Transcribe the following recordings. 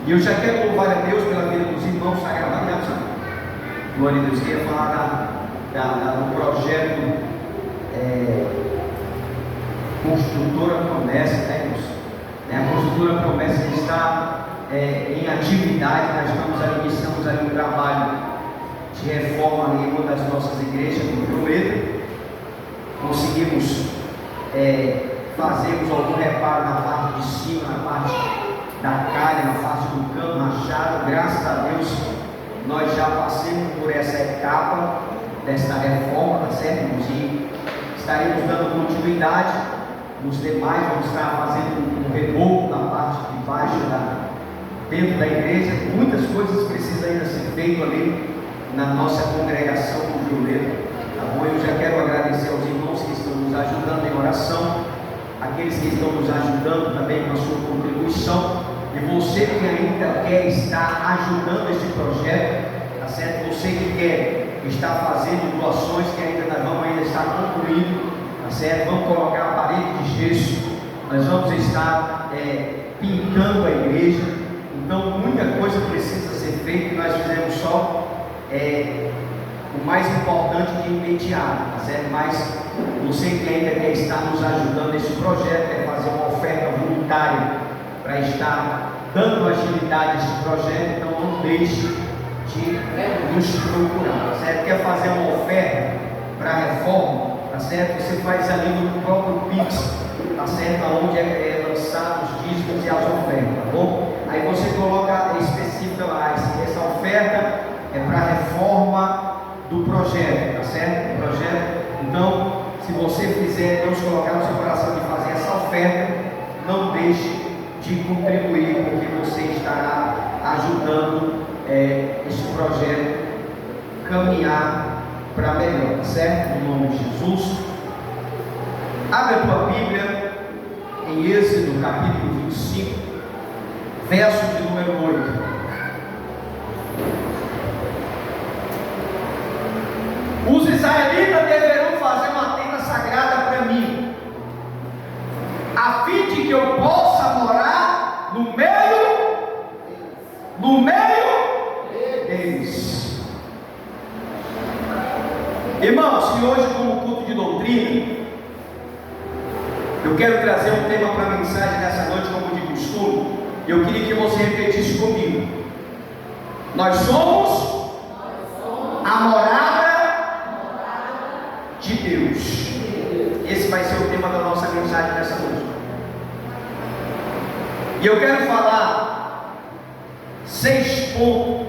E eu já quero louvar a Deus pela vida dos irmãos sagrados. Glória a Deus. Queria falar do projeto Construtora Promessa, né, irmãos? A Construtora Promessa está em atividade. Nós iniciamos ali um trabalho de reforma em uma das nossas igrejas, no Rio Preto. Conseguimos fazermos algum reparo na parte de cima, na parte da calha, na parte do cano rachado. Graças a Deus nós já passamos por essa etapa desta reforma, tá certo? E estaremos dando continuidade nos demais. Vamos estar fazendo um reboco na parte de baixo dentro da igreja. Muitas coisas precisam ainda ser feitas ali na nossa congregação do Violeto, tá bom? Eu já quero agradecer aos irmãos que estão nos ajudando em oração, aqueles que estão nos ajudando também com a sua contribuição, e você que ainda quer estar ajudando este projeto, tá certo? Você que quer estar fazendo doações, que ainda nós vamos estar concluindo, tá certo? Vamos colocar a parede de gesso, nós vamos estar pintando a igreja. Então muita coisa precisa ser feita, e nós fizemos só o mais importante de imediato, tá certo? Mas você que ainda quer estar nos ajudando nesse projeto, quer fazer uma oferta voluntária para estar dando agilidade a esse projeto, então não deixe de nos procurar, tá certo? Quer fazer uma oferta para a reforma, tá certo? Você faz ali no próprio Pix, tá certo? Onde é lançado os dízimos e as ofertas, tá bom? Aí você coloca específica lá, essa oferta é para a reforma do projeto, tá certo? O projeto. Então, se você fizer, Deus colocar no seu coração de fazer essa oferta, não deixe de contribuir, porque você estará ajudando esse projeto caminhar para melhor, tá certo? Em nome de Jesus. Abre a tua Bíblia em Êxodo capítulo 25, verso de número 8. Os israelitas deverão fazer uma tenda sagrada para mim, a fim de que eu possa morar no meio deles. Irmãos, e hoje, como culto de doutrina, eu quero trazer um tema para a mensagem nessa noite, como de costume. Eu queria que você repetisse comigo. Nós somos a morada de Deus. Esse vai ser o tema da nossa mensagem nessa noite. E eu quero falar 6 pontos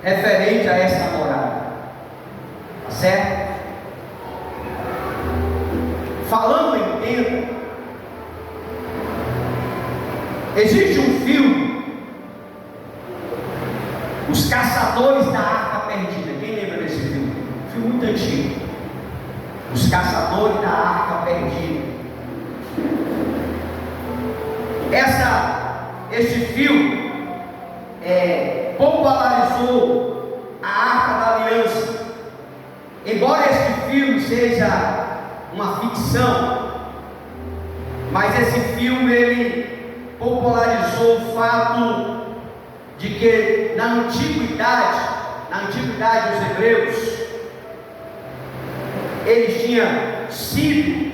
referente a esta morada, tá certo? Falando em tenda, existe um filme, Os Caçadores da Arca Perdida. Quem lembra desse filme? Um filme muito antigo. Os Caçadores da Arca Perdida. Este filme popularizou a Arca da Aliança. Embora este filme seja uma ficção, mas esse filme ele popularizou o fato de que na antiguidade os hebreus, eles tinham sido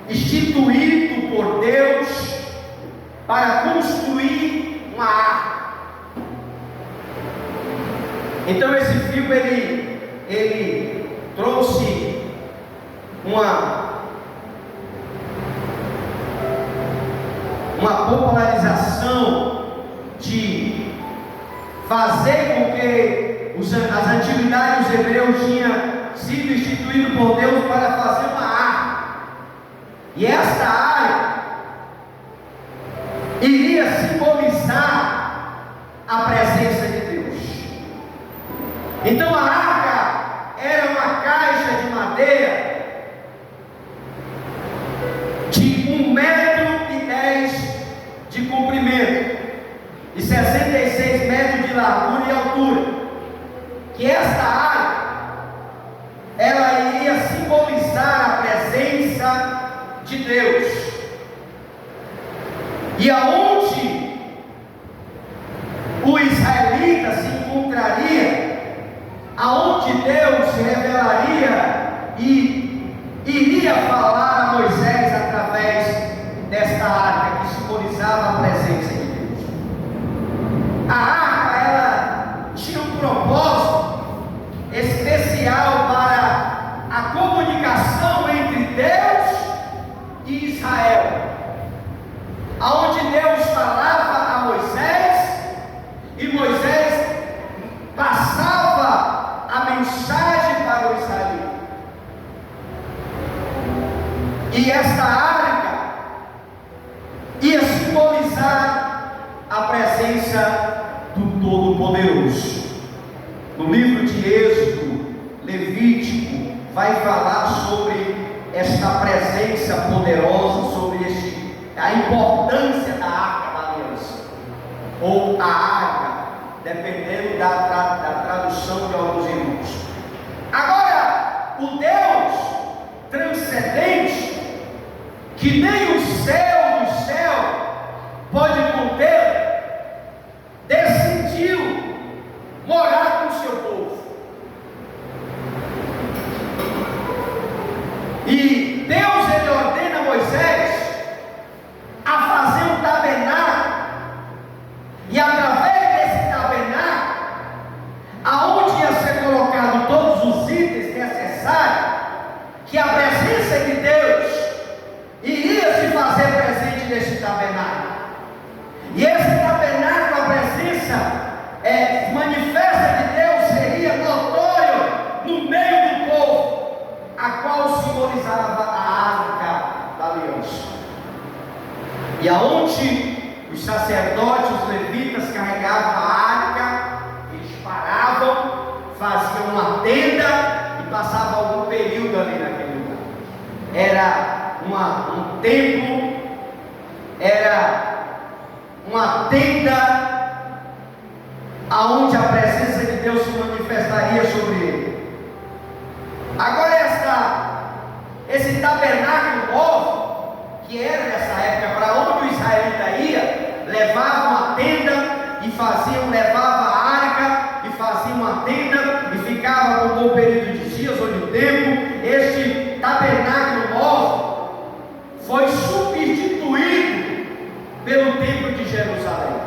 instituídos por Deus para construir uma arca. Então esse filme ele trouxe uma popularização de fazer com que as antiguidades dos hebreus tinham sido instituídos por Deus para fazer uma arca. E esta área iria simbolizar a presença de Deus. Então a arca era uma caixa de madeira de 1,10 m de comprimento e 66 metros de largura e altura. Que esta área ela iria simbolizar a presença de Deus. E aonde israelita se encontraria, aonde Deus se revelaria e iria falar a Moisés através desta arca que simbolizava a presença de Deus. A arca, ela tinha um propósito especial para a comunicação entre Deus e Israel, aonde Deus falava a Moisés e Moisés passava a mensagem para o israelita. E esta arca ia simbolizar a presença do Todo-Poderoso. No livro de Êxodo, Levítico, vai falar sobre esta presença poderosa, sobre a importância da arca da aliança, ou a arca, dependendo da tradução de alguns irmãos. Agora, o Deus transcendente, que nem o céu do céu pode conter, decidiu morar com o seu povo. E Deus, ele ordena a Moisés a fazer um tabernáculo, e através desse tabernáculo, aonde ia ser colocado todos os itens necessários, que a presença de Deus iria se fazer presente nesse tabernáculo. E esse tabernáculo, a presença manifesta de Deus seria notório no meio do povo, a qual simbolizava a arca da aliança. E aonde os sacerdotes, os levitas carregavam a arca, eles paravam, faziam uma tenda e passavam algum período ali naquele lugar. Era um templo, era uma tenda aonde a presença de Deus se manifestaria sobre ele. Agora esse tabernáculo novo, que era nessa época, para onde o israelita ia, levava uma tenda e levava a arca e fazia uma tenda e ficava por um bom período de dias ou de tempo. Este tabernáculo novo foi substituído pelo templo de Jerusalém,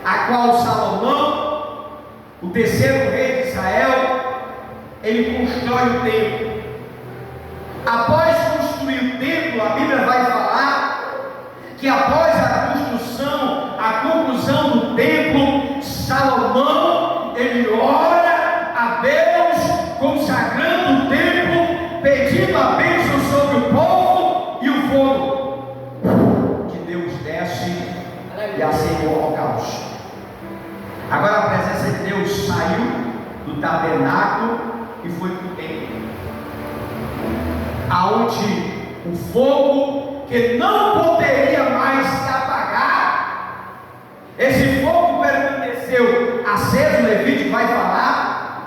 a qual Salomão, o terceiro rei de Israel, ele constrói o templo. Após construir o templo, a Bíblia vai falar que após a conclusão do templo, Salomão, ele ora a Deus, consagrando o templo, pedindo a bênção sobre o povo, e o fogo de Deus desce e acende o holocausto. Agora a presença de Deus saiu do tabernáculo e foi para o templo, aonde o fogo, que não poderia mais se apagar, esse fogo permaneceu aceso. Levítico vai falar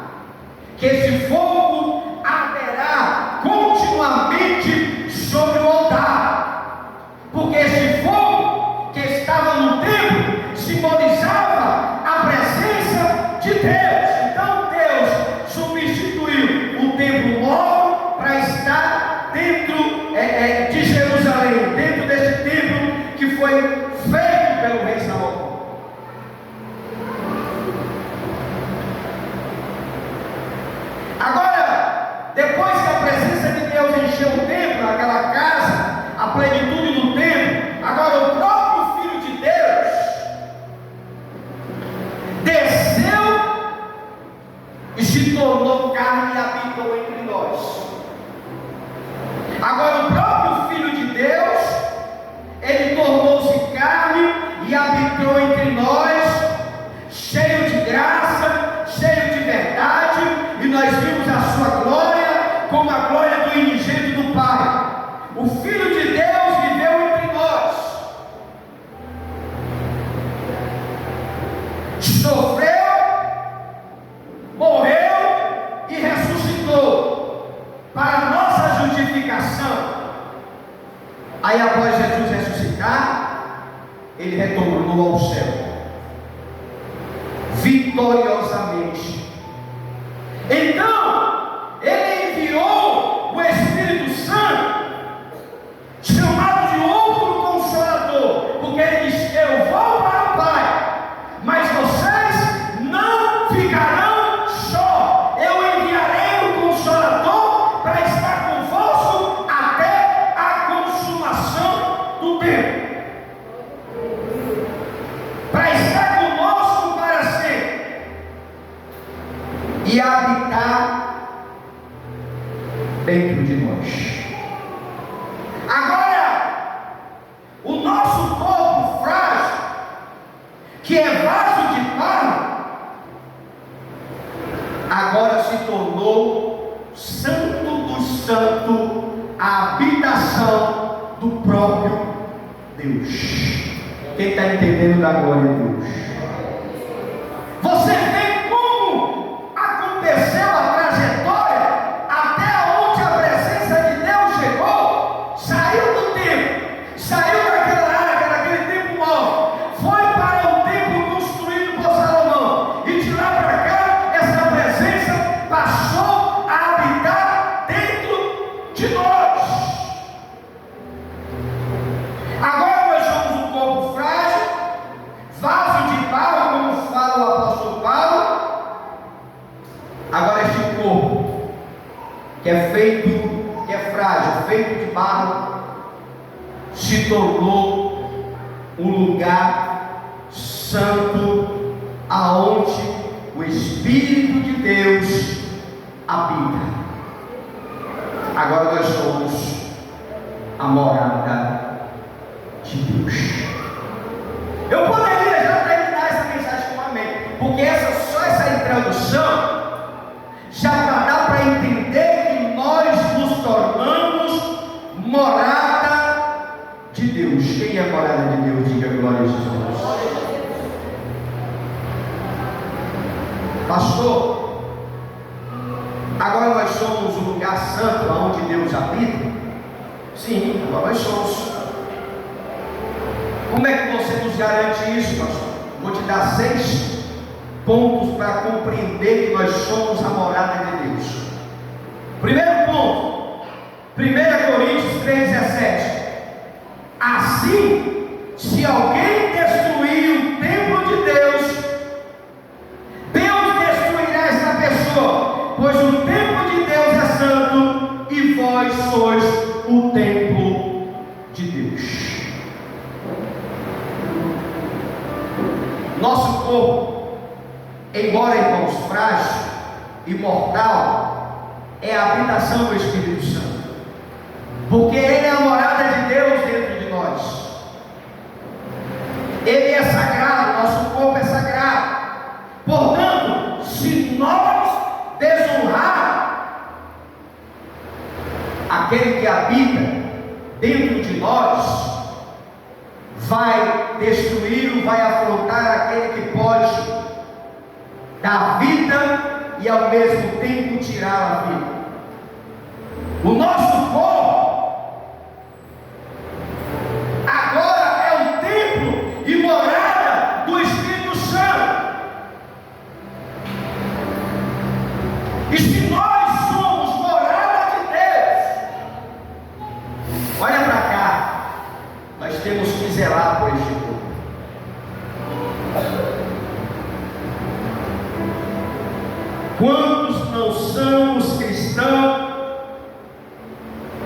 que esse fogo arderá continuamente sobre o altar, porque esse fogo que estava no templo simbolizava a presença de Deus. Então Deus substituiu o templo novo para estar dentro de Jerusalém, dentro desse templo que foi feito pelo rei Salomão. Agora, depois que a presença de Deus encheu o templo, aquela casa, a plenitude do templo, agora o próprio Filho de Deus desceu e se tornou carne e habitou entre nós. Agora o próprio Filho de Deus, ele tornou-se carne e habitou entre nós, cheio de graça, cheio de verdade, e nós vimos a sua glória como a glória do unigênito do Pai. O Filho de Deus viveu entre nós, sofreu, morreu e ressuscitou para a nossa justificação. Aí após Jesus ressuscitar, ele retornou ao céu, vitoriosamente. Então, Ele enviou o Espírito Santo, chamado de outro Consolador, porque Ele disse: eu vou para o Pai, mas vocês não ficarão só. Eu enviarei o Consolador para estar convosco até a consumação do tempo, para estar conosco para sempre e habitar dentro de nós. Agora, o nosso corpo frágil, que é vaso de barro, agora se tornou santo do santo, a habitação do próprio Deus. Quem está entendendo da glória de Deus? Você vê como aconteceu a trajetória até onde a presença de Deus chegou. Saiu do templo, saiu daquela área, daquele templo móvel, foi para o templo construído por Salomão, e de lá para cá essa presença passou a habitar dentro de nós. Agora nós somos um corpo frágil, vaso de barro, como fala o apóstolo Paulo. Agora este corpo, que é frágil, feito de barro, se tornou um lugar santo, aonde o Espírito de Deus habita. Agora nós somos a morada de Deus. Eu poderia já terminar essa mensagem com amém, porque só essa introdução já dá para entender que nós nos tornamos morada de Deus. Quem é morada de Deus? Diga glória a Jesus. Pastor, agora nós somos o lugar santo onde Deus habita? Sim, agora nós somos. Como é que você nos garante isso, pastor? Vou te dar 6 pontos para compreender que nós somos a morada de Deus. Primeiro ponto, 1 Coríntios 3,17. Assim, se alguém destruir o templo de Deus, Deus destruirá essa pessoa, pois o templo de Deus é santo e vós sois o templo de Deus. Nosso corpo, embora irmãos frágil e mortal, é a habitação do Espírito Santo, porque Ele é a morada de Deus dentro de nós. Ele é sagrado, nosso corpo é sagrado. Portanto, se nós desonrar aquele que habita dentro de nós, vai destruir, vai afrontar aquele que pode dar vida e ao mesmo tempo tirar a vida. O nosso corpo agora é o templo e morada do Espírito Santo. E se nós somos morada de Deus, olha para cá, nós temos que zelar por este corpo. Quantos não são os cristãos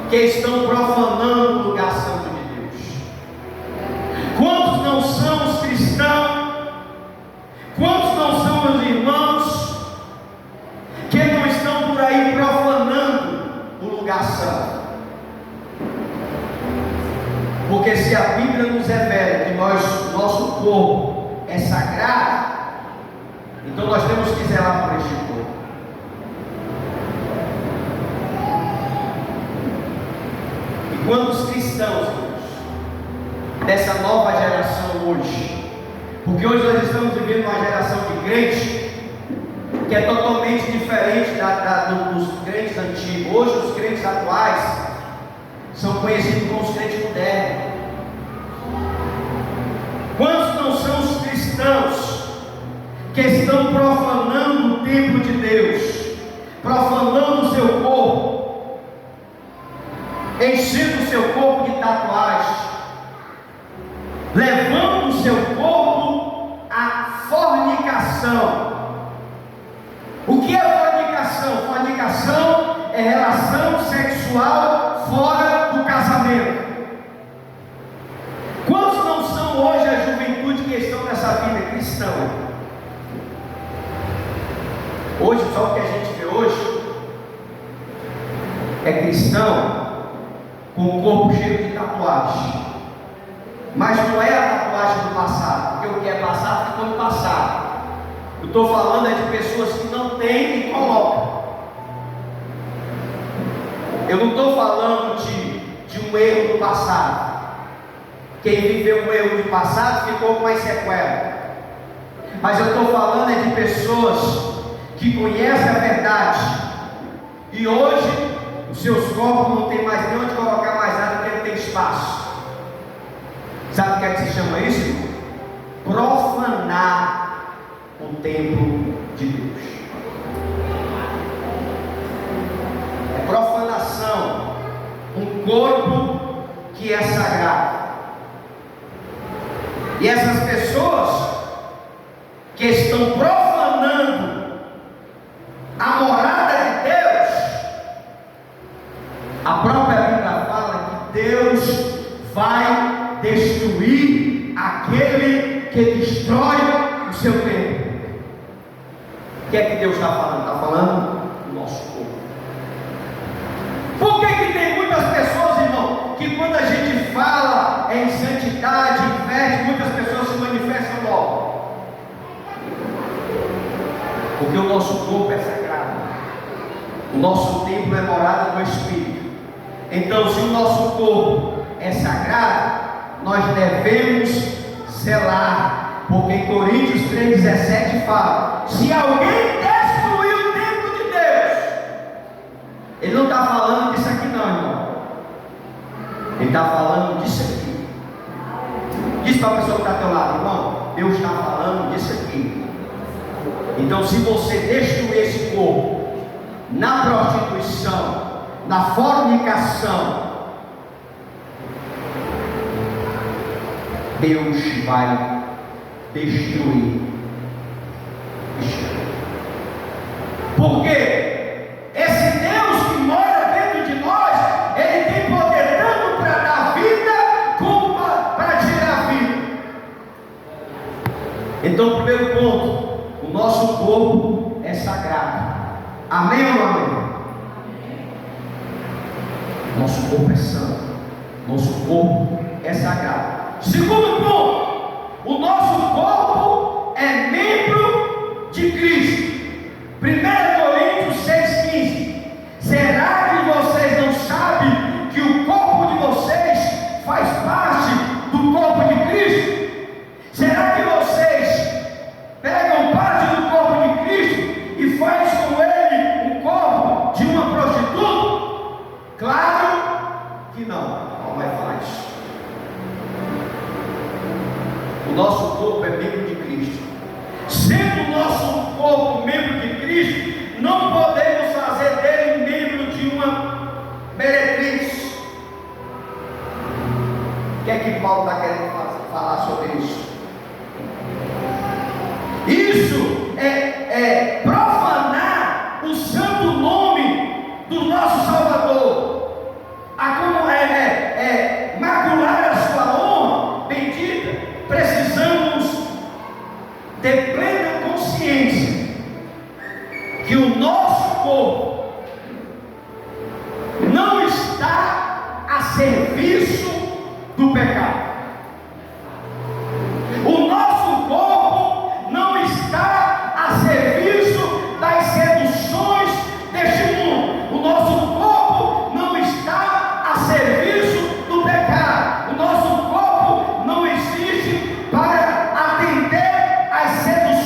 que estão profanando o lugar santo de Deus? Quantos não são os cristãos? Quantos não são os irmãos que não estão por aí profanando o lugar santo? Porque se a Bíblia nos revela que nosso corpo é sagrado, então nós temos que zelar por este corpo. E quantos cristãos, irmãos, dessa nova geração hoje, porque hoje nós estamos vivendo uma geração de crentes que é totalmente diferente dos crentes antigos. Hoje os crentes atuais são conhecidos como os crentes modernos. Quantos não são os cristãos que estão profanando o templo de Deus, profanando o seu corpo, enchendo o seu corpo de tatuagem, levando o seu corpo à fornicação. O que é fornicação? Fornicação é relação sexual fora do casamento. Quantos não são hoje a juventude que estão nessa vida cristã? Hoje, só o que a gente vê hoje é cristão com o corpo cheio de tatuagem. Mas não é a tatuagem do passado, porque o que é passado ficou no passado. Eu estou falando é de pessoas que não têm e colocam. Eu não estou falando de um erro do passado. Quem viveu um erro do passado ficou com as sequelas. Mas eu estou falando é de pessoas que conhecem a verdade e hoje os seus corpos não tem mais nem onde colocar mais nada, porque não tem espaço. Sabe o que é que se chama isso? Profanar o templo de Deus. É profanação. Um corpo que é sagrado. E essas pessoas que estão profanando a morada de Deus, a própria Bíblia fala que Deus vai destruir aquele que destrói o seu templo. O que é que Deus está falando? Está falando do nosso corpo. Por que tem muitas pessoas, irmão, que quando a gente fala em santidade, em fé, muitas pessoas se manifestam logo? Porque o nosso corpo é sagrado. O nosso templo é morada do Espírito. Então, se o nosso corpo é sagrado, nós devemos zelar. Porque em Coríntios 3,17 fala: se alguém destruir o templo de Deus, ele não está falando disso aqui não, irmão. Ele está falando disso aqui. Diz para a pessoa que está ao teu lado: irmão, Deus está falando disso aqui. Então, se você destruir esse corpo na prostituição, na fornicação, Deus vai destruir. Porque esse Deus que mora dentro de nós, Ele tem poder tanto para dar vida como para tirar vida. Então, primeiro ponto: o nosso corpo é sagrado. Amém ou não amém? Nosso corpo é santo. Nosso corpo é sagrado. Segundo ponto: o nosso corpo é membro de Cristo. 1 Coríntios 6,15. Será que vocês não sabem que o corpo de vocês faz parte do corpo de Cristo? Será que vocês pegam parte do corpo de Cristo e fazem com ele um corpo de uma prostituta? Claro que não. Não vai falar isso. O nosso corpo é membro de Cristo. Sendo o nosso corpo membro de Cristo, não podemos fazer dele membro de uma meretriz. O que é que Paulo está querendo falar sobre isso? Isso é profanar o santo nome do nosso Salvador. Como macular a sua honra bendita. Precisamos ter plena consciência que o nosso corpo não está a serviço do pecado. O nosso corpo não está a serviço das seduções deste mundo. O nosso corpo não está a serviço do pecado. O nosso corpo não existe para atender às seduções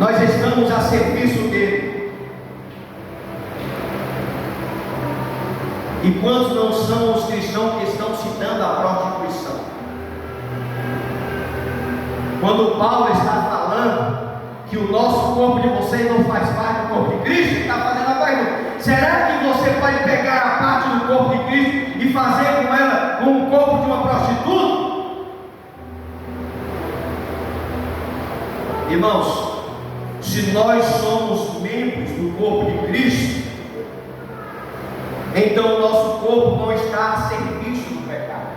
nós estamos a serviço dele. E quantos não são os cristãos que estão se dando à prostituição? Quando Paulo está falando que o nosso corpo de vocês não faz parte do corpo de Cristo, ele está fazendo a pergunta: será que você pode pegar a parte do corpo de Cristo e fazer com ela como o corpo de uma prostituta? Irmãos, se nós somos membros do corpo de Cristo, então o nosso corpo não está a serviço do pecado,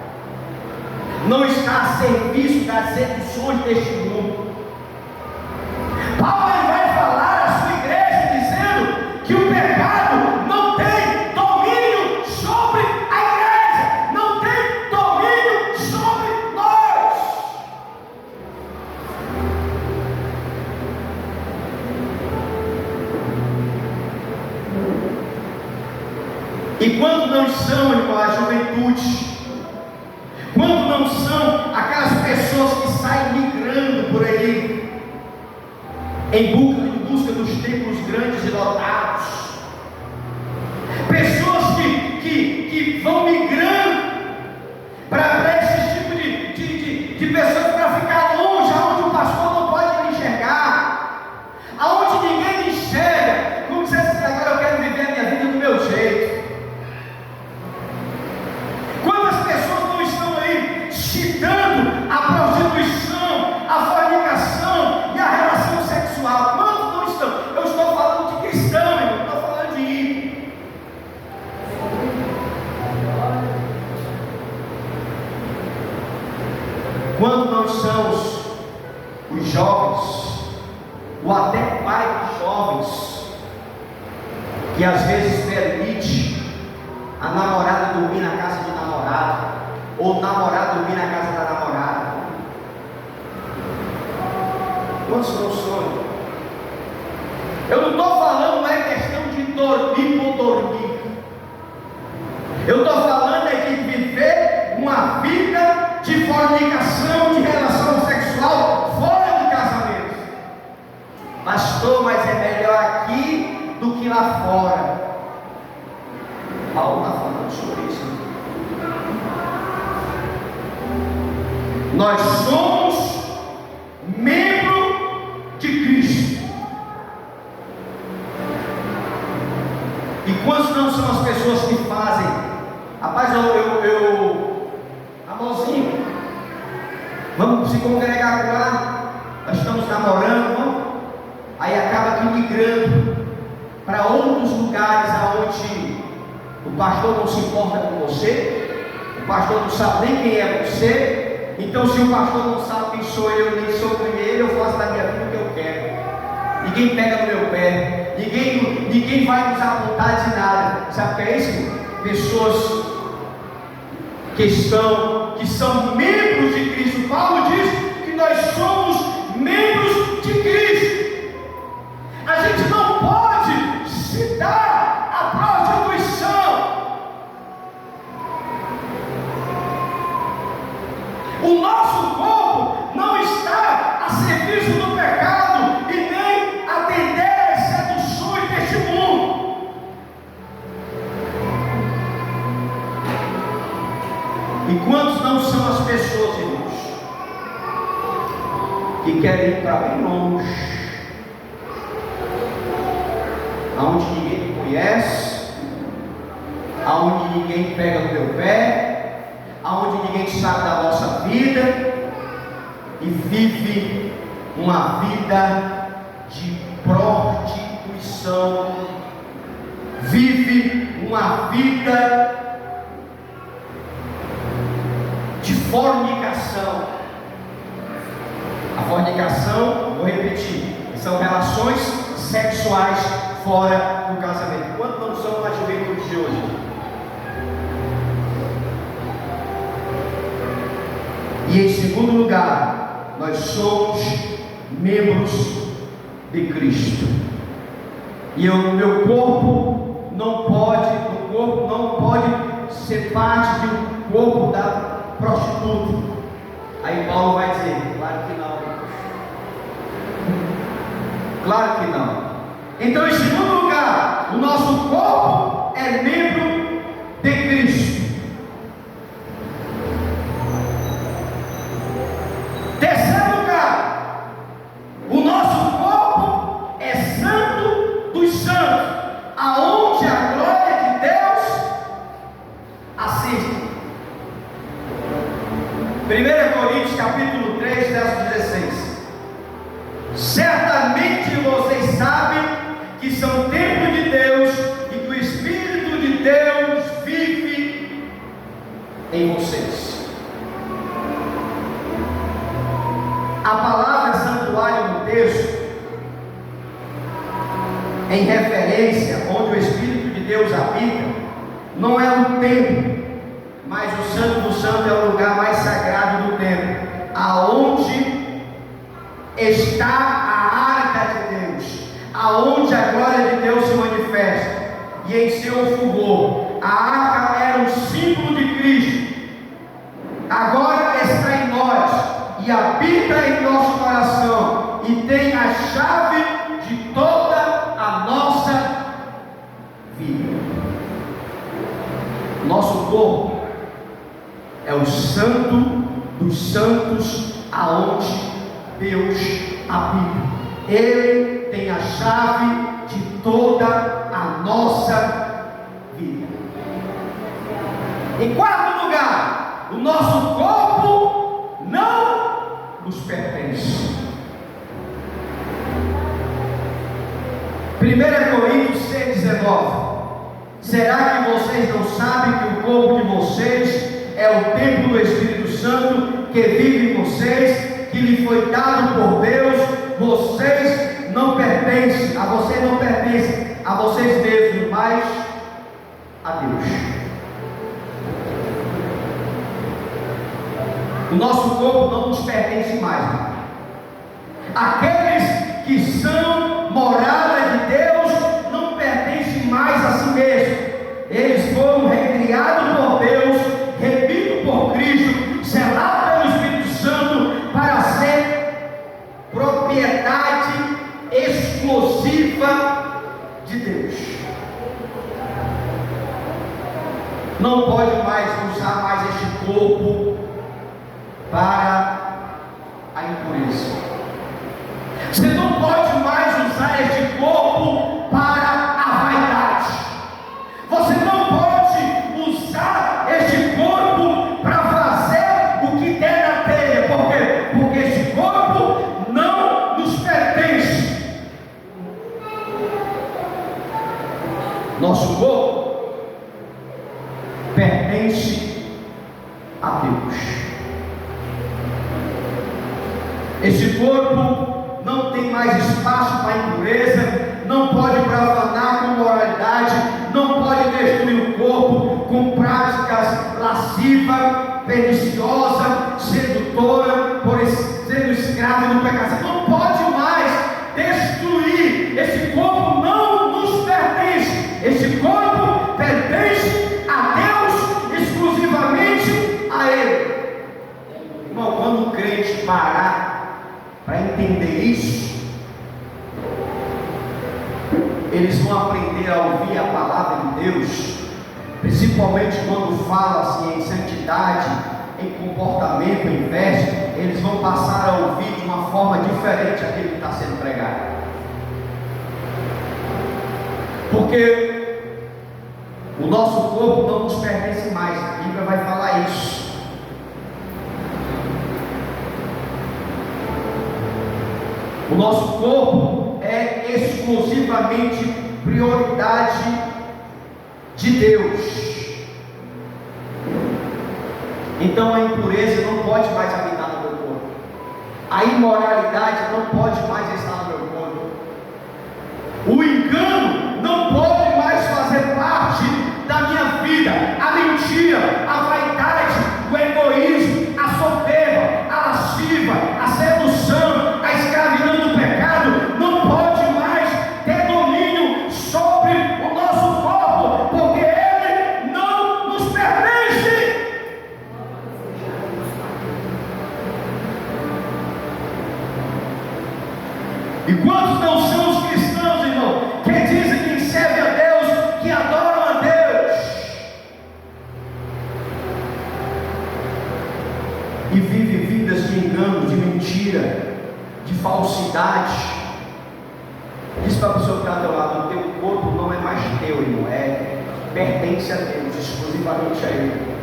não está a serviço das seduções deste mundo. Paulo vai falar à sua igreja dizendo que o pecado não tem domínio sobre a igreja, não tem domínio sobre nós. E quando não são, irmão, a juventude, quando não são aquelas pessoas que saem migrando por aí, em busca dos templos grandes e lotados, pessoas que vão migrando para esse tipo de pessoas, para ficar longe, aonde o pastor não pode enxergar, aonde ninguém enxerga, como se assim: agora eu quero viver a minha vida do meu jeito. Quantas pessoas não estão aí citando a prostituição, a fornicação e a relação sexual? Quantos não estão? Eu estou falando de cristão, irmão, não estou falando de ímpio. Quando não são os jovens, ou até pai dos jovens, que às vezes permite a namorada dormir na casa do namorado, ou o namorado dormir na casa da namorada? Quantos não sonham? Eu não estou falando, não é questão de dormir por dormir. Eu estou falando é de viver uma vida de fornicação, de relação sexual fora do casamento. Pastor, mas é melhor aqui do que lá fora. Paulo está falando sobre isso. Nós somos membro de Cristo. E quantos não são as pessoas que fazem? Rapaz, amorzinho, vamos se congregar agora, nós estamos namorando, vamos? Aí acaba que migrando para outros lugares aonde o pastor não se importa com você, o pastor não sabe nem quem é você. Então, se o pastor não sabe quem sou eu, nem sobre ele, eu faço da minha vida o que eu quero. Ninguém pega no meu pé, ninguém vai nos apontar de nada. Sabe o que é isso? Pessoas que são membros de Cristo. Paulo diz que nós somos membros de Cristo. A gente não pode se dar a prostituição. O nosso corpo não está a serviço do pecado e nem atender às seduções deste mundo. E quantos não são as pessoas, irmãos, que querem ir para bem longe, aonde ninguém me conhece, aonde ninguém pega no meu pé, aonde ninguém sabe da nossa vida, e vive uma vida de prostituição, vive uma vida de fornicação. A fornicação, vou repetir, são relações sexuais fora do casamento. Quanto não são na juventude de hoje? E em segundo lugar, nós somos membros de Cristo. E o meu corpo não pode ser parte do corpo da prostituta. Aí Paulo vai dizer: claro que não. Claro que não. Então, em segundo lugar, o nosso corpo é membro de Cristo. Terceiro lugar, o nosso corpo é santo dos santos, aonde a glória de Deus assiste. 1 Coríntios capítulo 3, verso 16. Certamente vocês sabem que são templo de Deus e que o Espírito de Deus vive em vocês. A palavra santuário no texto, em referência onde o Espírito de Deus habita, não é um templo, mas o Santo do Santo é o lugar mais sagrado do templo, aonde está a arca de Deus, aonde a glória de Deus se manifesta, e em seu fulgor. A arca era um símbolo de Cristo, agora está em nós e habita em nosso coração e tem a chave de toda a nossa vida. Nosso corpo é o santo dos santos, aonde Deus habita. Ele tem a chave de toda a nossa vida. Em quarto lugar, o nosso corpo não nos pertence. 1 Coríntios 6,19. Será que vocês não sabem que o corpo de vocês é o templo do Espírito Santo que vive em vocês, que lhe foi dado por Deus? Vocês não pertencem, a vocês não pertencem a vocês mesmos, mas a Deus. O nosso corpo não nos pertence mais. Aqueles que são morada de Deus não pertencem mais a si mesmos. Eles foram recriados por Deus, remidos por Cristo, selados pelo Espírito Santo, para ser propriedade exclusiva de Deus. Não pode mais usar mais este corpo para a impureza. Você não pode mais usar este corpo para a vaidade. Você não pode usar este corpo para fazer o que der na telha. Por quê? Porque este corpo não nos pertence. Nosso corpo pertence a Deus. Este corpo não tem mais espaço para impureza, não pode profanar com moralidade, não pode destruir o corpo com práticas lascivas, perniciosas, sedutora, sendo escravo do pecado. Não pode mais destruir. Esse corpo não nos pertence. Esse corpo pertence a Deus, exclusivamente a Ele. Irmão, quando o crente parar para entender isso, eles vão aprender a ouvir a palavra de Deus, principalmente quando fala-se em santidade, em comportamento, em veste. Eles vão passar a ouvir de uma forma diferente aquilo que está sendo pregado, porque o nosso corpo não nos pertence mais. A Bíblia vai falar isso. O nosso corpo é exclusivamente prioridade de Deus. Então a impureza não pode mais habitar no meu corpo. A imoralidade não pode mais estar no meu corpo. O engano não pode mais fazer parte da minha vida. A mentira, a vaidade, o egoísmo, a soberba, a lasciva, a sedução, a escravidão do pecado não pode mais ter domínio sobre o nosso corpo, porque ele não nos pertence. E quantos não são mentira, de falsidade. Diz para a pessoa que está ao teu lado: o teu corpo não é mais teu, irmão, pertence a Deus, exclusivamente a Ele.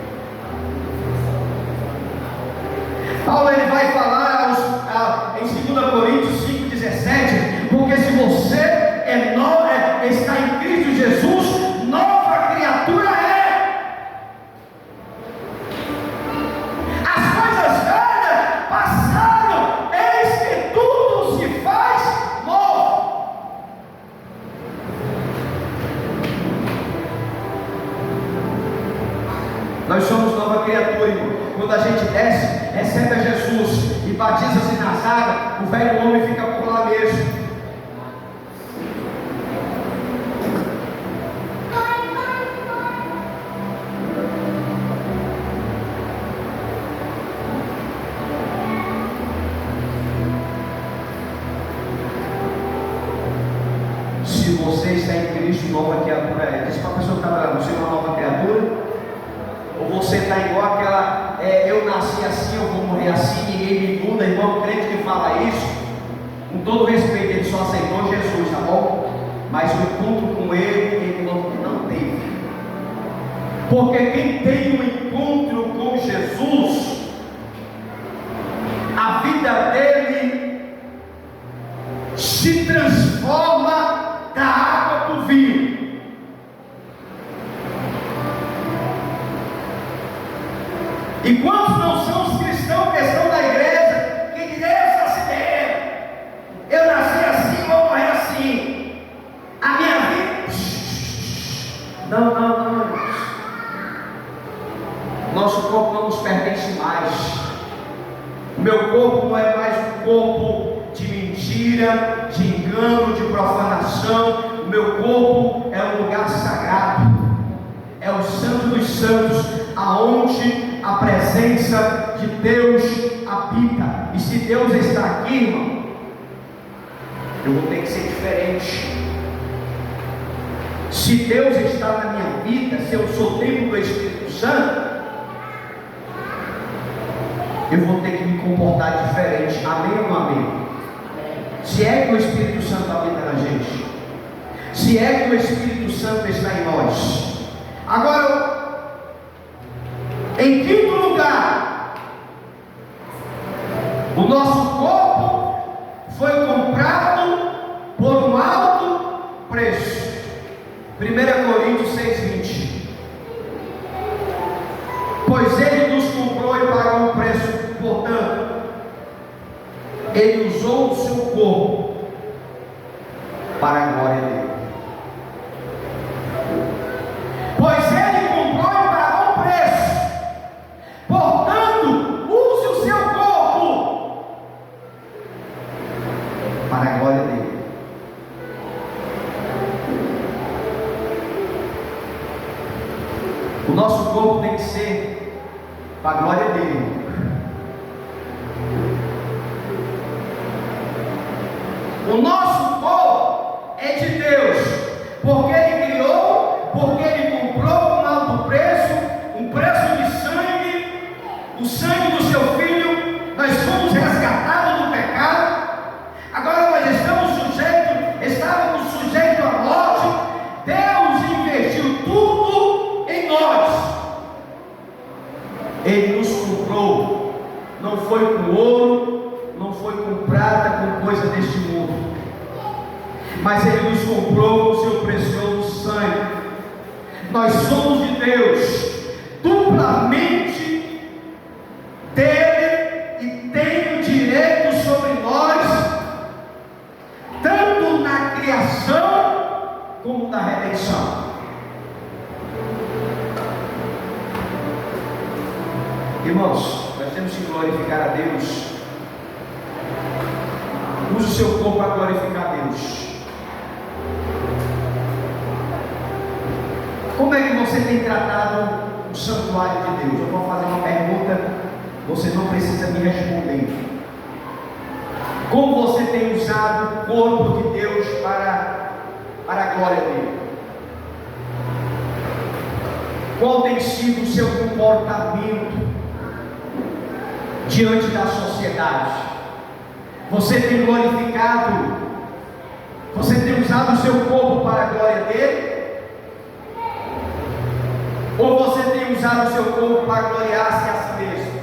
Paulo ele vai falar em 2 Coríntios 5,17: porque se você está em Cristo Jesus, nova criatura é. As coisas velhas passaram, eis que tudo se faz novo. Nós somos nova criatura, irmão. Quando a gente desce, recebe a Jesus e batiza-se nas águas, o velho homem fica por lá mesmo. Se você está em Cristo, nova criatura é. Diz para a pessoa que está lá: você é uma nova criatura? Ou você está igual aquela, eu nasci assim, eu vou morrer assim, ninguém me muda, irmão crente que fala isso, com todo respeito, ele só aceitou Jesus, tá bom? Mas o encontro com ele não teve. Porque quem tem um encontro com Jesus, a vida dele se transforma da água para o vinho. E quantos não são os cristãos que estão na igreja, que dizem: eu sou assim, eu nasci assim, vou morrer assim, a minha vida. Não. Nosso corpo não nos pertence mais. O meu corpo não é mais um corpo de mentira, de engano, de profanação. O meu corpo é um lugar sagrado, é o Santo dos Santos, aonde a presença de Deus habita. E se Deus está aqui, irmão, eu vou ter que ser diferente. Se Deus está na minha vida, se eu sou templo do Espírito Santo, eu vou ter que me comportar diferente. Amém ou não amém? Se é que o Espírito Santo habita na gente, se é que o Espírito Santo está em nós. Agora, em quinto lugar, o nosso corpo foi comprado por um alto preço. 1 Coríntios 6,20: pois ele nos comprou e pagou um preço, portanto, ele usou o seu corpo para a glória dele. Pois ele comprou e pagou um preço, portanto, use o seu corpo para a glória dele. O nosso corpo tem que ser para a glória dele. O nosso corpo é de Deus, porque Ele criou, porque Ele comprou com alto preço, um preço de sangue, o sangue do seu Filho. Nós fomos resgatados do pecado. Agora nós estávamos sujeitos à morte. Deus investiu tudo em nós. Ele nos comprou, não foi com ouro, não foi com prata, com coisa deste mundo, mas Ele nos comprou com o seu precioso sangue. Nós somos de Deus, duplamente dele, e tem o direito sobre nós, tanto na criação como na redenção. Irmãos, nós temos que glorificar a Deus. Use o seu corpo para glorificar a Deus. Como é que você tem tratado o santuário de Deus? Eu vou fazer uma pergunta, você não precisa me responder. Como você tem usado o corpo de Deus para a glória dele? Qual tem sido o seu comportamento diante da sociedade? Você tem glorificado? Você tem usado o seu corpo para a glória dele? Ou você tem usado o seu corpo para gloriar-se a si mesmo?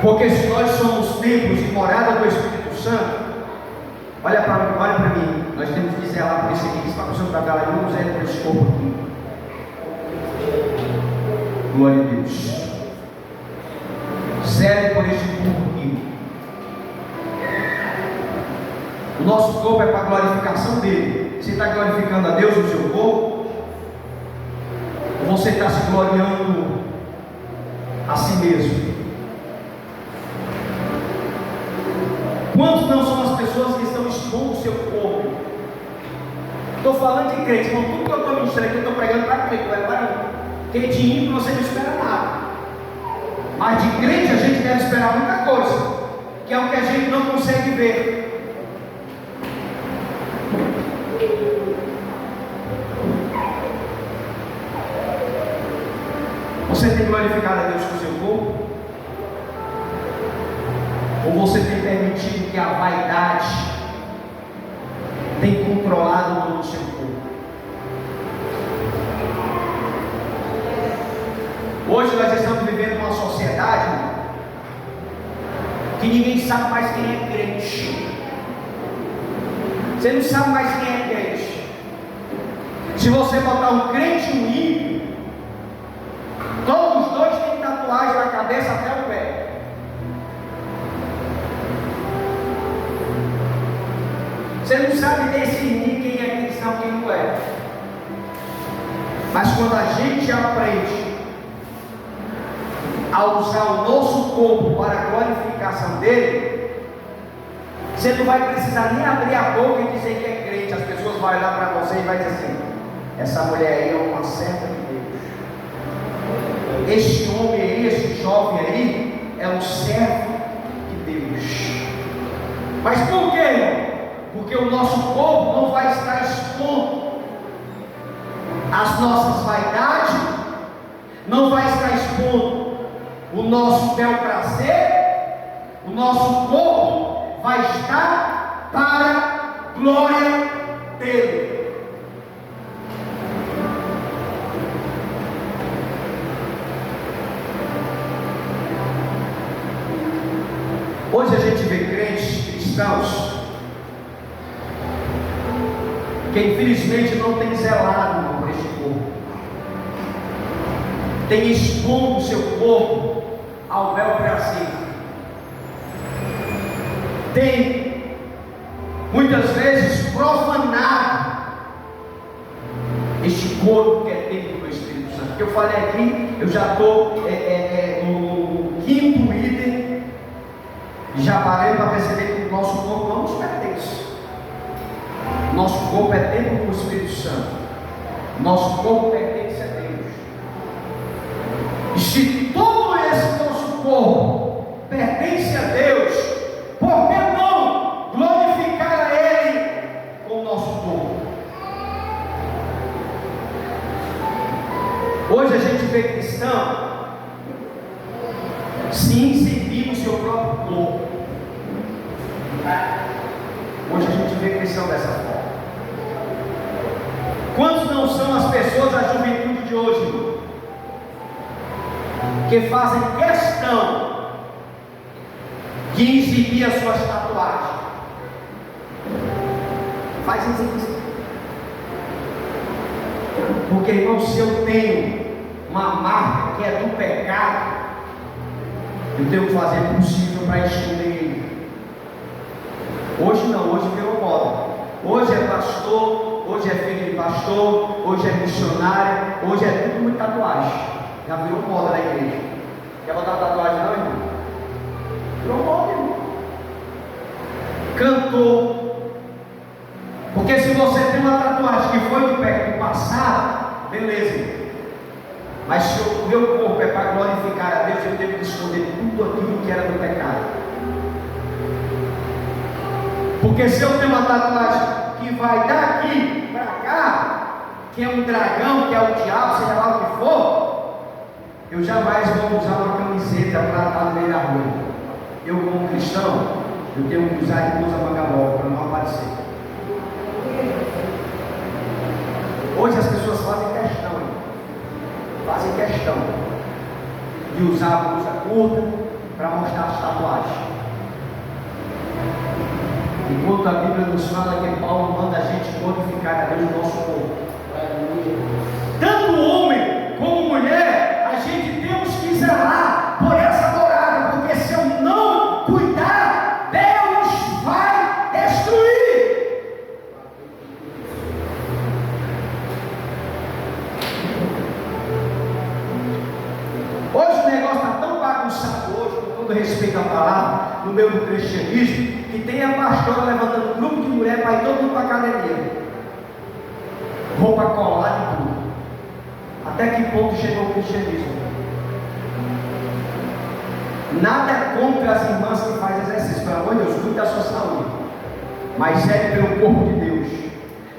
Porque se nós somos templos e morada do Espírito Santo, olha para mim, nós temos que zelar por esse aqui, que está com o seu trabalho, vamos zelar por esse corpo aqui. Glória a Deus. Zele por este corpo aqui. O nosso corpo é para a glorificação dele. Você está glorificando a Deus no seu corpo? Ou você está se gloriando a si mesmo? Quantos não são as pessoas que estão expondo o seu corpo? Estou falando de crente, irmão. Tudo que eu estou ministrando aqui, eu estou pregando para crente, não é para mim. Porque de ímpio você não espera nada. Mas de crente a gente deve esperar muita coisa, que é o que a gente não consegue ver. Você tem glorificado a Deus com o seu corpo? Ou você tem permitido que a vaidade tenha controlado todo o seu corpo? Hoje nós estamos vivendo uma sociedade que ninguém sabe mais quem é crente. Você não sabe mais quem é crente. Se você botar um crente e um ímpio, todos os dois têm tatuagem na cabeça até o pé. Você não sabe definir quem é cristão e quem não é. Mas quando a gente aprende a usar o nosso corpo para a glorificação dele, você não vai precisar nem abrir a boca e dizer que é crente. As pessoas vão olhar para você e vai dizer assim: essa mulher aí é uma serva de Deus. Este homem aí, este jovem aí, é um servo de Deus. Mas por quê? Porque o nosso corpo não vai estar expondo as nossas vaidades, não vai estar expondo o nosso bel prazer. O nosso corpo vai estar para a glória dele. Hoje a gente vê crentes cristãos que infelizmente não tem zelado por este corpo, tem expondo o seu corpo ao bel prazer, tem muitas vezes profanado este corpo que é templo do Espírito Santo. Que eu falei aqui, eu já estou no quinto item e já parei para perceber que o nosso corpo não nos pertence. Nosso corpo é templo do Espírito Santo. Nosso corpo pertence a Deus. E se todo esse nosso corpo pertence a Deus, por que não glorificar a Ele com o nosso corpo? Hoje a gente vê cristão se exibindo o seu próprio corpo. Hoje a gente vê cristão dessa forma. Quantos não são as pessoas da juventude de hoje que fazem questão de exibir as suas tatuagens? Faz isso. Porque, irmão, se eu tenho uma marca que é do pecado, eu tenho que fazer o possível para esconder ele. Hoje não, hoje virou moda. Hoje é pastor, hoje é filho de pastor, hoje é missionário, hoje é tudo muito tatuagem. Já virou moda na igreja. Quer botar tatuagem não, irmão? Virou moda, irmão. Cantor. Porque se você tem uma tatuagem que foi do passado, beleza. Mas se o meu corpo é para glorificar a Deus, eu tenho que esconder tudo aquilo que era do pecado. Porque se eu tenho uma tatuagem que vai daqui para cá, que é um dragão, que é o diabo, seja lá o que for, Eu jamais vou usar uma camiseta para estar no meio da rua. Eu, como cristão, eu tenho que usar de blusa manga longa para não aparecer. Hoje as pessoas fazem questão de usar a blusa curta para mostrar as tatuagens. Enquanto a Bíblia nos fala que Paulo manda a gente glorificar a Deus no nosso corpo. Tanto homem como mulher, a gente temos que zelar por essa morada, porque se eu não cuidar, Deus vai destruir. Hoje o negócio está tão bagunçado hoje, com todo respeito à palavra, no meio do cristianismo, que tem a pastora levantando um grupo de mulher para ir todo mundo para a academia. Roupa colada e tudo. Até que ponto chegou o cristianismo? Nada contra as irmãs que fazem exercício, pelo amor de Deus, cuide da sua saúde. Mas zele pelo corpo de Deus,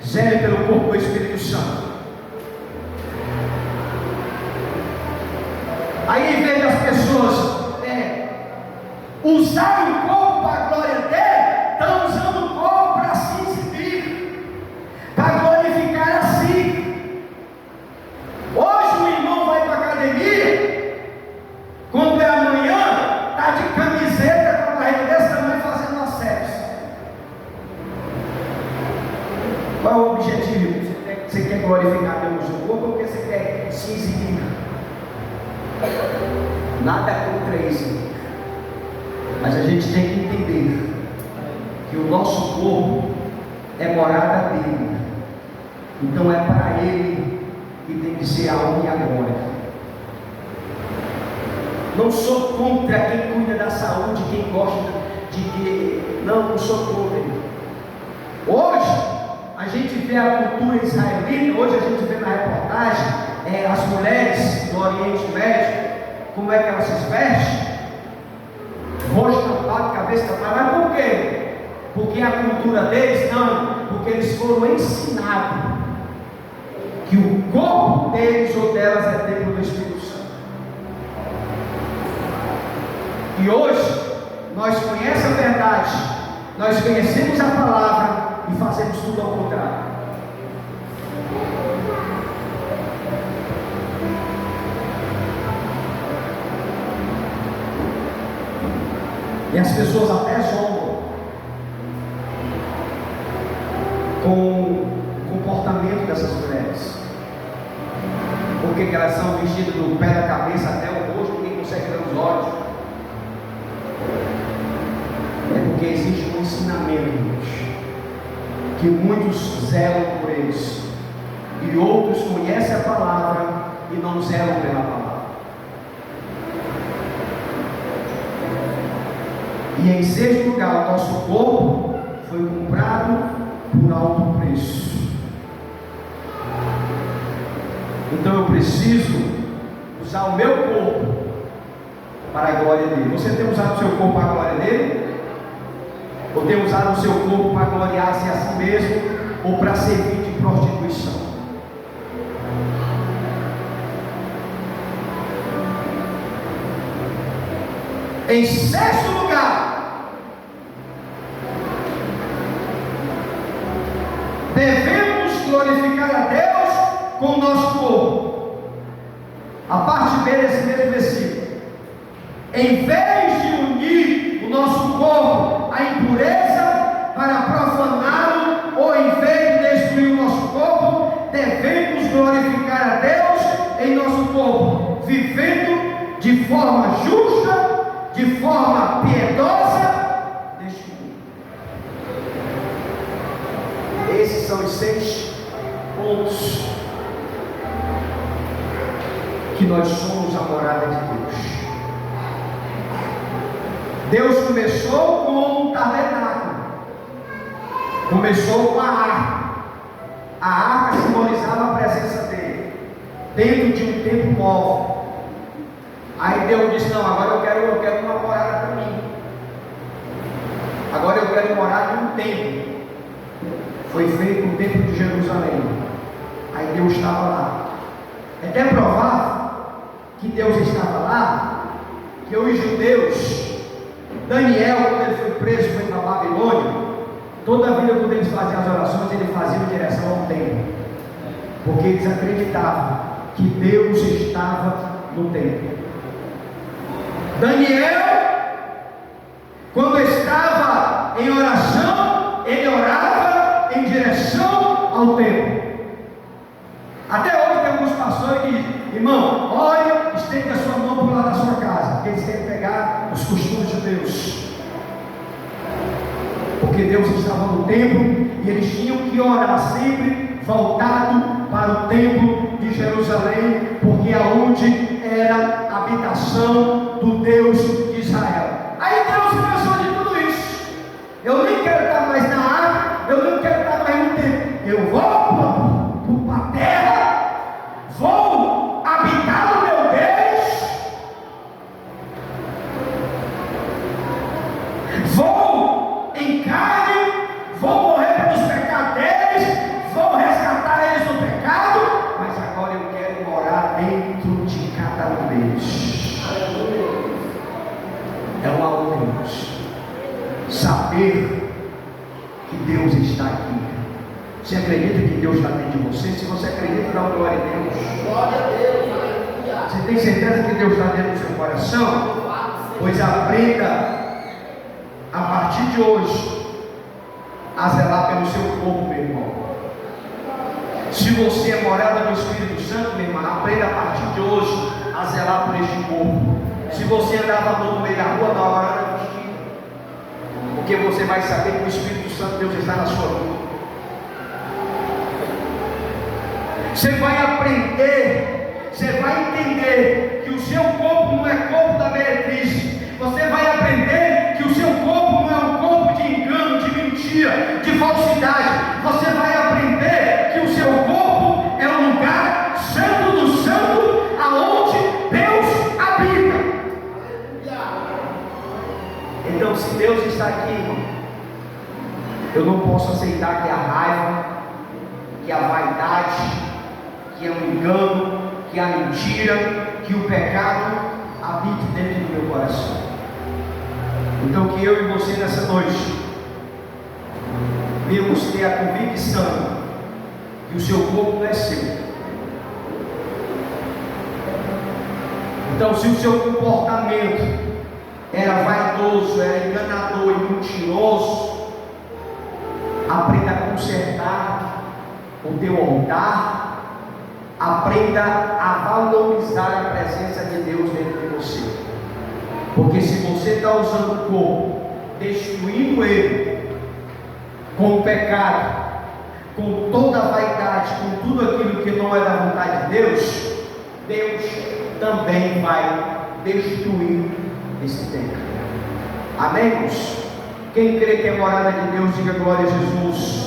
zele pelo corpo do Espírito Santo. Aí em vez das pessoas usar o corpo para a glória dele, estão usando o corpo para se exibir, para glorificar a si. Hoje o irmão vai para a academia, quando é amanhã, está de camiseta com a barriga desse tamanho fazendo acesso. Qual é o objetivo? Você quer glorificar Deus no corpo ou porque você quer se exibir? Nada contra isso. Mas a gente tem que entender que o nosso corpo é morada dele. Então é para ele que tem que ser a honra e a glória. Não sou contra quem cuida da saúde, quem gosta não sou contra ele. Hoje a gente vê a cultura israelita, hoje a gente vê na reportagem as mulheres do Oriente Médio, como é que elas se vestem? Rosto tampado, cabeça tapada. Mas por quê? Porque a cultura deles não, porque eles foram ensinados que o corpo deles ou delas é templo do Espírito Santo. E hoje nós conhecemos a verdade, nós conhecemos a palavra e fazemos tudo ao contrário. E as pessoas até zombam com o comportamento dessas mulheres. Porque elas são vestidas do pé da cabeça até o rosto, ninguém consegue ver os olhos. É porque existe um ensinamento que muitos zelam por eles, e outros conhecem a palavra e não zelam pela palavra. E em sexto lugar, o nosso corpo foi comprado por alto preço. Então eu preciso usar o meu corpo para a glória dele. Você tem usado o seu corpo para a glória dele? Ou tem usado o seu corpo para gloriar-se a si mesmo? Ou para servir de prostituição? Em sexto lugar, devemos glorificar a Deus com o nosso corpo. A parte B desse mesmo versículo. Em vez de unir o nosso corpo à impureza para profaná-lo, ou em vez de destruir o nosso corpo, devemos glorificar a Deus em nosso corpo, vivendo de forma justa, de forma piedosa neste mundo. Esses são os 6 pontos que nós somos a morada de Deus. Deus começou com o tabernáculo, começou com a arca. A arca simbolizava a presença dele dentro de um templo móvel. Aí Deus disse: não, agora eu quero uma morada para mim. Agora eu quero morar em um templo. Foi feito o templo de Jerusalém. Aí Deus estava lá. É até provável que Deus estava lá, que os judeus, Daniel, quando ele foi preso, foi para a Babilônia, toda a vida quando eles faziam as orações, ele fazia em direção ao templo, porque eles acreditavam que Deus estava no templo. Daniel, quando estava em oração, ele orava em direção ao templo. Até hoje tem alguns pastores que dizem: irmão, ore, estenda a sua mão para o lado da sua casa, porque eles querem pegar os costumes de Deus, porque Deus estava no templo e eles tinham que orar sempre voltado para o templo de Jerusalém, porque aonde era a habitação do Deus de Israel. Aí Deus pensou de tudo isso: eu nem quero estar mais na água, eu nem quero estar mais no templo, eu vou para a terra, vou habitar o meu Deus, vou em carne, vou morrer pelos pecados deles, vou resgatar eles do pecado, mas agora eu quero morar dentro de cada um deles. É uma honra, irmãos, saber que Deus está aqui. Você acredita que Deus está dentro de você? Se você acredita, dá uma glória a Deus. Glória a Deus, aleluia. Você tem certeza que Deus está dentro do seu coração? Pois aprenda a partir de hoje a zelar pelo seu corpo, meu irmão. Se você é morada do Espírito Santo, meu irmão, aprenda a partir de hoje a zelar por este corpo. Se você andava no meio da rua, na hora da vestir, porque você vai saber que o Espírito Santo, Deus, está na sua vida. Você vai aprender, você vai entender que o seu corpo não é corpo da meretriz. Você vai aprender que o seu corpo não é um corpo de engano, de mentira, de falsidade. Você vai aprender que o seu corpo é um lugar santo do santo, aonde Deus habita. Então, se Deus está aqui, irmão, eu não posso aceitar que a raiva, que a vaidade, que é um engano, que a mentira, que o pecado habite dentro do meu coração. Então que eu e você nessa noite devemos ter a convicção que o seu corpo não é seu. Então, se o seu comportamento era vaidoso, era enganador e mentiroso, aprenda a consertar o teu altar. Aprenda a valorizar a presença de Deus dentro de você. Porque se você está usando o corpo, destruindo ele, com o pecado, com toda a vaidade, com tudo aquilo que não é da vontade de Deus, Deus também vai destruir esse templo. Amém, irmãos? Quem crê que é morada de Deus, diga glória a Jesus.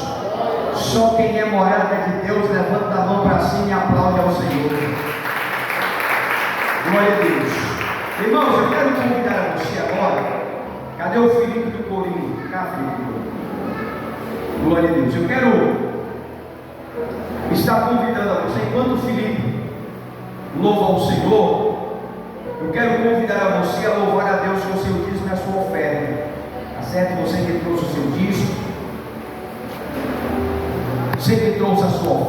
Só quem é morada de Deus, levanta a mão para cima e aplaude ao Senhor. Glória a Deus. Irmãos, eu quero convidar você agora. Cadê o Felipe do Corinho? Cá, Felipe. Glória a Deus. Eu quero estar convidando a você, enquanto o Felipe louva ao Senhor, eu quero convidar a você a louvar a Deus com o seu dízimo e a sua oferta. Tá certo? Você que trouxe o seu dízimo, você que trouxe a sua oferta.